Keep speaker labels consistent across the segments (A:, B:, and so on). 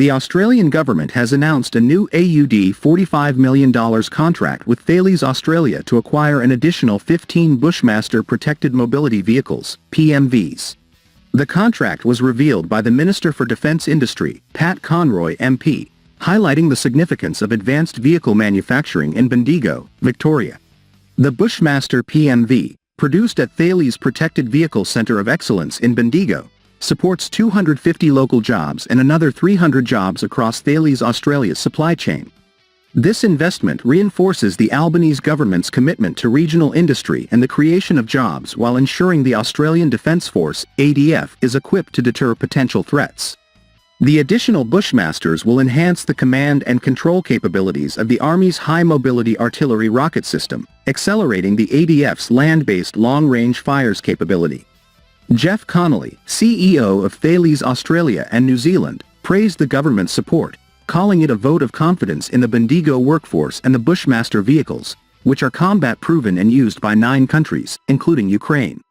A: The Australian government has announced a new AUD $45 million contract with Thales Australia to acquire an additional 15 Bushmaster Protected Mobility Vehicles, PMVs. The contract was revealed by the Minister for Defence Industry, Conroy MP, highlighting the significance of advanced vehicle manufacturing in Bendigo, Victoria. The Bushmaster PMV, produced at Thales Protected Vehicle Centre of Excellence in Bendigo, supports 250 local jobs and another 300 jobs across Thales Australia's supply chain. This investment reinforces the Albanese government's commitment to regional industry and the creation of jobs while ensuring the Australian Defence Force, ADF, is equipped to deter potential threats. The additional Bushmasters will enhance the command and control capabilities of the Army's high-mobility artillery rocket system, accelerating the ADF's land-based long-range fires capability. Jeff Connolly, CEO of Thales Australia and New Zealand, praised the government's support, calling it a vote of confidence in the Bendigo workforce and the Bushmaster vehicles, which are combat-proven and used by 9 countries, including Ukraine.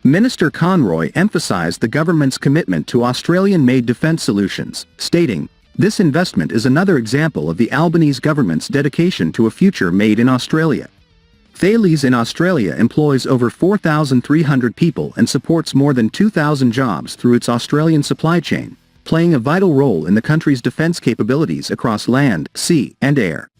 A: Minister Conroy emphasized the government's commitment to Australian-made defence solutions, stating, "This investment is another example of the Albanese government's dedication to a future made in Australia." Thales in Australia employs over 4,300 people and supports more than 2,000 jobs through its Australian supply chain, playing a vital role in the country's defence capabilities across land, sea, and air.